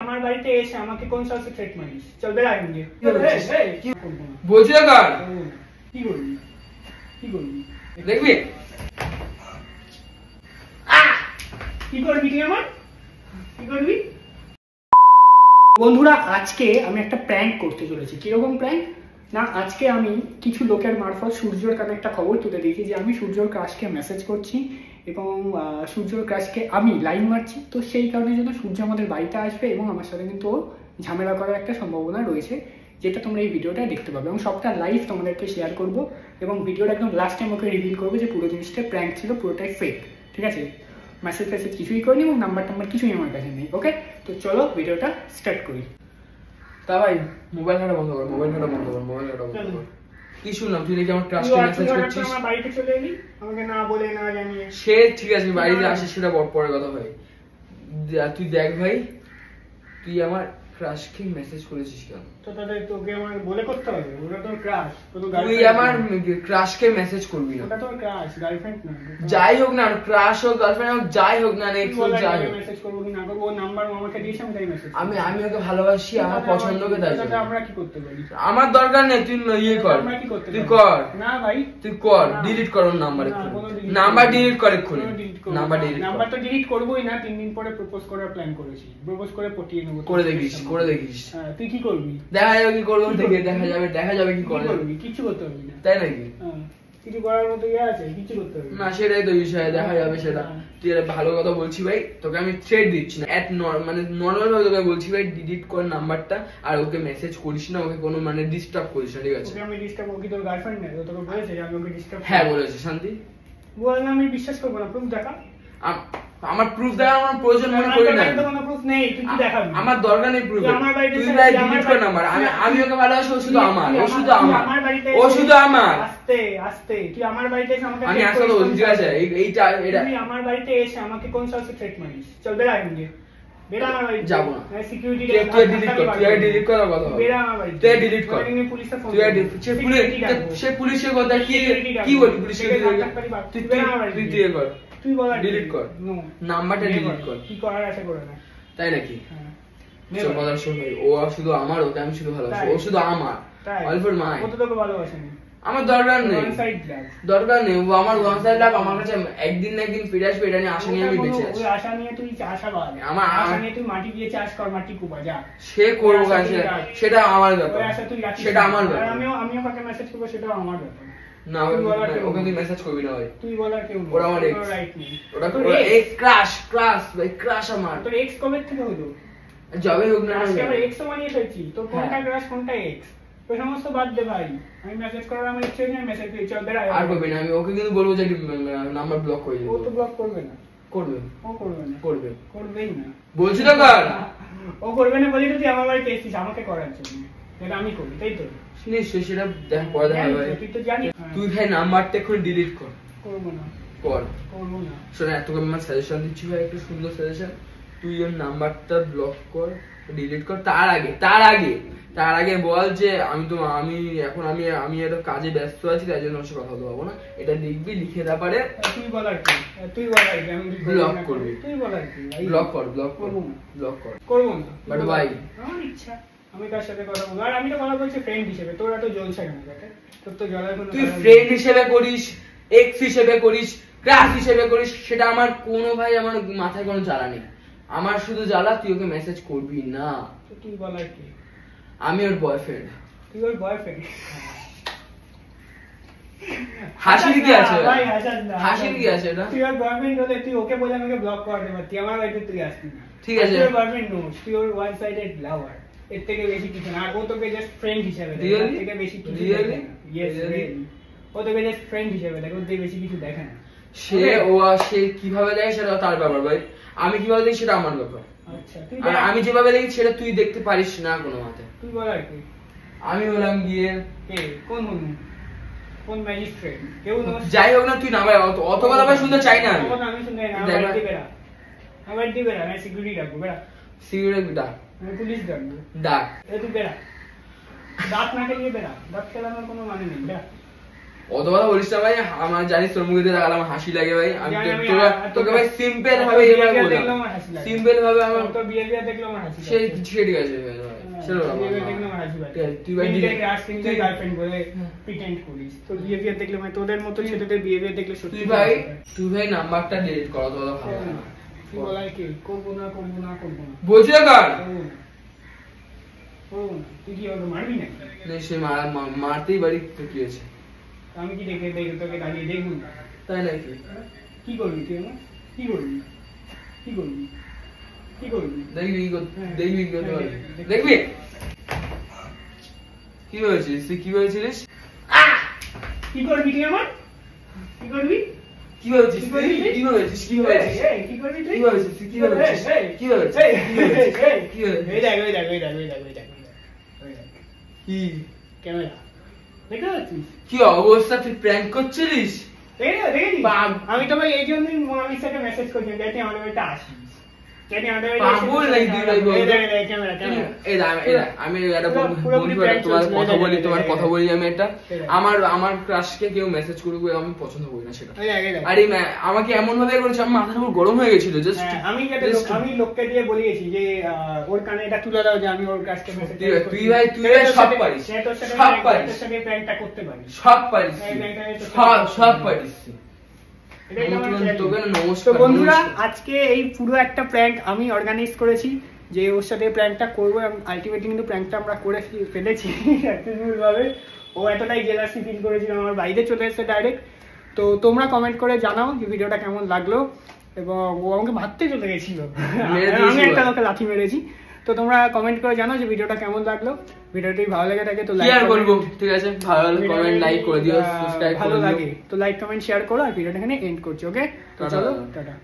আমার বাড়িতে এসে আমাকে কোন সাহসে থ্রেট মারিস? চল বেরা এখান থেকে। কি করব না বলছি না কার কি করবি? কি করবি দেখবি? কি করবি তুই আমার? কি করবি? বন্ধুরা, আজকে আমি একটা প্র্যাঙ্ক করতে চলেছি। কিরকম প্র্যাঙ্ক না, আজকে আমি কিছু লোকের মারফত সূর্যর কাছে একটা খবর তুলে দিয়েছি যে আমি সূর্যর ক্রাশকে মেসেজ করছি এবং সূর্যর ক্রাশকে আমি লাইন মারছি। তো সেই কারণের জন্য সূর্য আমাদের বাড়িতে আসবে এবং আমার সাথে কিন্তু ঝামেলা করার একটা সম্ভাবনা রয়েছে, যেটা তোমরা এই ভিডিওটা দেখতে পাবে এবং সবটা লাইভ তোমাদেরকে শেয়ার করব এবং ভিডিওটা একদম লাস্ট টাইম ওকে রিভিল করবো যে পুরো জিনিসটা প্র্যাঙ্ক ছিল, পুরোটাই ফেক। ঠিক আছে? মেসেজ ফেসেজ কিছুই করিনি এবং নাম্বার কিছুই আমার কাছে নেই। ওকে, তো চলো ভিডিওটা স্টার্ট করি। তা ভাই মোবাইল ঘাটা বন্ধ কর, মোবাইল ঘাটা বন্ধ কর, মোবাইল ঘাটা বন্ধ কর। কি শুনলাম তুই নাকি আমার ক্রাশকে মেসেজ করছিস? আমার বাড়িতে চলে এলি আমাকে না বলে না জানিয়ে। সে ঠিক আছে, বাড়িতে আসে সেটা পরে কথা ভাই। তুই দেখ ভাই, তুই আমার ক্রাশকে মেসেজ করেছিস কেন? তো তাহলে তোকে আমার বলে করতে হবে? ওটা তোর ক্রাশ, তুই আমার ক্রাশকে মেসেজ করবি না। ওটা তোর ক্রাশ, গার্লফ্রেন্ড না। যাই হোক না, ক্রাশ হোক গার্লফ্রেন্ড হোক, যাই হোক না, যাই হোক, মেসেজ করব কি না করব, ও নাম্বার আমাকে দিয়েছে, আমি তাই মেসেজ। আমি ওকে ভালোবাসি, আমার পছন্দকে তাই। আমরা কি করতে পারি? আমার দরকার নেই, তুই ইয়ে কর, আমরা কি করতে তুই কর না ভাই, তুই কর, ডিলিট কর ওর নাম্বার। নাম্বার ডিলিট কর এক্ষুনি, নাম্বার ডিলিট। নাম্বার তো ডিলিট করবই না, 3 দিন পরে প্রপোজ করার প্ল্যান করেছি। প্রপোজ করে পটিয়ে নেব। করে দেখিস, করে দেখিস। হ্যাঁ, তুই কি করবি? দেখা যাবে কি করবো, দেখা যাবে কি করবি। কিছু করতে হবে না, তাই নাকি? কিছু করার মতো ইয়ে আছে? কিছু করতে হবে না, সেটাই তো বিষয়, দেখা যাবে সেটা। তুই ভালো কথা বলছি ভাই, তোকে আমি থ্রেট দিচ্ছি না, মানে নর্মাল ভাবে তোকে বলছি ভাই, ডিলিট কর নাম্বারটা আর ওকে মেসেজ করিস না, ওকে কোনো মানে ডিস্টার্ব করিস না, ঠিক আছে? ওকে আমি ডিস্টার্ব করি? তোর গার্লফ্রেন্ড নেই? তোকে বলেছে যে আমি ওকে ডিস্টার্ব? হ্যাঁ বলেছে। শান্তি বল না, আমি বিশ্বাস করব না। প্রুফ দেখা। আমার প্রুফ দেওয়ার আমার প্রয়োজন মনে করি না। কোনো প্রুফ নেই, তুই কি দেখাবি? আমার দরকার নেই প্রুফ। তুই ভাই ডিলিট কর নাম্বার। আমি ওকে ভালোবাসি, ও শুধু আমার, ও শুধু আমার, ও শুধু আমার। আস্তে আস্তে তুই আমার বাড়িতে এসে আমাকে আমি আসলে বলছি, ঠিক আছে? এইটা এটা তুই আমার বাড়িতে এসে আমাকে কোন সাহসে থ্রেট মারিস? চল বেরা এখান থেকে। বেরা আমার বাড়িতে। যাব না। সিকিউরিটি তুই ডিলিট কর, তুই ডিলিট কর কথা বল। বেরা আমার বাড়িতে। তুই ডিলিট কর। পুলিশে ফোন তুই সে পুলিশের কথা কি বলবি? পুলিশকে তুই দিয়ে কর, তুই বল ডিলিট কর, নাম্বারটা ডিলিট কর। কি করার আছে করে না, তাই নাকি? সব কথা শুন ভাই, ও শুধু আমার, ওকে আমি শুধু ভালোবাসি, ও শুধু আমার, অল ফর মাই। ও তো তোকে ভালোবাসেনি। আমার দরকার নেই, দরকার নেই। ও আমার ওয়ান সাইড লাভ, আমার কাছে একদিন না একদিন ফিরে আসবে, এটা নিয়ে আশা নিয়ে আমি বেঁচে আছি। ওই আশা নিয়ে তুই আশাবাদ, আমার আশা নিয়ে তুই মাটি দিয়ে চাষ কর, মাটি কুপা যা। সে করবো কাছে, সেটা আমার ব্যাপার, সেটা আমার ব্যাপার। আমিও কাকে মেসেজ করবো সেটাও আমার ব্যাপার। না, ওকে তুই মেসেজ করবি না ভাই। তুই বলার কেউ নেই, ওরা আমার রাইট নেই। ওটা তোর এক্স ক্রাশ, ভাই ক্রাশ আমার। তোর এক্স কবে থেকে হলো? যাবে হোক না, আজকে আমরা এক্স বানিয়ে ফেলছি। তোর কোনটা ক্রাশ কোনটা এক্স ওই সমস্ত বাদ দে ভাই। আমি মেসেজ করার আমার ইচ্ছে নেই, মেসেজ দিই চল বেরা। আর করবে না, আমি ওকে কিন্তু বলবো যে নাম্বার ব্লক করে দিও। ও তো ব্লক করবে না। করবে? ও করবে না, করবেই না। বলছি তো কার? ও করবে না বলি তো তুই আমার বাড়িতে এসেছিস আমাকে করার জন্য, এটা আমি করি তাই তো? নিশ্চয়ই, সেটা দেখ পরে দেখা হবে। তুই তো জানিস। তুই ভাই নাম্বারটা এখন ডিলিট কর। করবো না, করবো না। শোন, তোকে আমি সাজেশন দিচ্ছি ভাই, একটা সুন্দর সাজেশন। তুই ওর নাম্বারটা ব্লক কর, ডিলিট কর। তার আগে বল যে আমি এখন আমি একটা কাজে ব্যস্ত আছি, তাই জন্য ওর সাথে কথা বলতে পারবো না। এটা লিখবি, লিখে তারপরে তুই বলার কি, তুই বলার কি, আমি ব্লক করবি। তুই বলার কি, ব্লক কর। করবো না বাট ভাই আমার ইচ্ছা, আমি তার সাথে কথা বলবো। আর আমি তো কথা বলছি ফ্রেন্ড হিসেবে, তোর এত জ্বলছে কেন? তোর তো জ্বলার কোনো, তুই ফ্রেন্ড হিসেবে করিস, এক্স হিসেবে করিস, ক্রাশ হিসেবে করিস, সেটা আমার কোনো ভাই আমার মাথায় কোনো জ্বালা নেই। আমার শুধু জ্বালা তুই ওকে মেসেজ করবি না। তুই বলার কি? আমি ওর বয়ফ্রেন্ড। তুই ওর বয়ফ্রেন্ড? হাসির কি আছে ভাই? হাসির কি আছে এটা? তুই ওর বয়ফ্রেন্ড হলে তুই ওকে বলে আমাকে ব্লক করে দেবে, তুই আমার বাড়িতে তুই আসবি না, ঠিক আছে? তুই ওর বয়ফ্রেন্ড নোস, তুই ওর ওয়ান সাইডেড লাভার, এর থেকে বেশি কিছু না। আর ও তোকে জাস্ট ফ্রেন্ড হিসেবে দেখে, এর থেকে বেশি কিছু দেখে না। ইয়েস, ও তোকে জাস্ট ফ্রেন্ড হিসেবে দেখে, ওর থেকে বেশি কিছু দেখে না। সে কিভাবে দেখে সেটা তার ব্যাপার ভাই, আমি কিভাবে দেখি সেটা আমার ব্যাপার। আচ্ছা, আর আমি যেভাবে দেখি সেটা তুই দেখতে পারিস না কোনো মতে। তুই বলার কি? আমি হলাম গিয়ে কোন ম্যাজিস্ট্রেট? কেউ যাই হোক না, তুই না ভাই অত কথা ভাই শুনতে চাই না। আমি শুনতে চাই না। আমার দিবে না, আমি সিকিউরিটি ডাকবো। বেরা, সিকিউরিটি ডাক, আমি পুলিশ ডাকবো। ডাক। তুই বেরা, দাঁত না খেলিয়ে বেরা, দাঁত খেলানোর কোনো মানে নেই। বেরা, অত কথা বলিস না ভাই, আমার জানিস তোর মুখে দেখালে আমার হাসি লাগে ভাই। আমি তোকে ভাই সিম্পল ভাবে এবার বললাম, সিম্পল ভাবে আমার তো বিহেভিয়ার দেখলে আমার হাসি লাগে। সেই ঠিক আছে ভাই, চলো বিহেভিয়ার দেখলে আমার হাসি লাগে। তুই ভাই তুই গার্লফ্রেন্ড বলে প্রিটেন্ড করিস, তো বিহেভিয়ার দেখলে মানে তোদের মতো ছেলেদের বিহেভিয়ার দেখলে সত্যি তুই ভাই নাম্বারটা ডিলিট করা তো ভালো না। তুই বলাই কি করবো না বলছি না কার তুই কি ওকে মারবি না? সে মারতেই বাড়ি কি আছে, আমি কি দেখে তোকে দাঁড়িয়ে দেখবো না? তাই নাকি? কি করবি তুই আমার? কি করবি? দেখবি দেখবি কি হয়েছিস তুই? কি হয়েছিলিস? কি করবি তুই আমার? কি করবি? কি হয়েছিস? কি হয়েছিস? কি হয়েছিস? কি করবি তুই? কি হয়েছিস? কি হয়েছিস? কি হয়েছিস? কি হয়েছিস? এই দেখ কি ক্যামেরা দেখে যাচ্ছিস? কি অবস্থা, তুই প্র্যাঙ্ক করছিলিস? দেখেছিস? আমি তো ভাই এই জন্যই মোনালিসাকে মেসেজ করছি যাতে আমাদের বাড়িতে আসিস। পাগল নাকি তুই ভাই বল? আমি একটা তোমার কথা বলি আমি একটা, আমার ক্রাশকে কেউ মেসেজ করুক আমি পছন্দ করি না সেটা। আরে আমাকে এমন ভাবে করেছে আমার মাথার উপর গরম হয়ে গেছিল। জাস্ট আমি লোককে দিয়ে বলিয়েছি যে ওর কানে এটা তুলে দাও যে আমি ওর কাছকে মেসেজ করছি। তুই ভাই সব পারিস, সব পারিস, প্র্যাঙ্কটা করতে পারিস, সব পারিস, সব পারিস। তো বন্ধুরা আজকে এই পুরো একটা প্র্যাঙ্ক আমি অর্গানাইজ করেছি যে ওর সাথে প্র্যাঙ্কটা করবো, এবং আলটিমেটলি কিন্তু প্র্যাঙ্কটা আমরা করে ফেলেছি সাকসেসফুল ভাবে। ও এতটাই জেলাসি ফিল করেছিল আমার বাইরে চলে এসেছে ডাইরেক্ট। তো তোমরা কমেন্ট করে জানাও যে ভিডিওটা কেমন লাগলো, এবং ও আমাকে ভাবতে চলে গেছিল, আমি একটা লোকে লাথি মেরেছি। তো তোমরা কমেন্ট করে জানাও যে ভিডিওটা কেমন লাগলো। ভিডিওটি ভালো লেগে থাকে তো লাইক করবো, ঠিক আছে? ভালো লাগলে কমেন্ট লাইক করে দিও, সাবস্ক্রাইব করে দিও। ভালো লাগে তো লাইক কমেন্ট শেয়ার করো, আর ভিডিওটা এখানে এন্ড করছি। ওকে, তো চলো টাটা।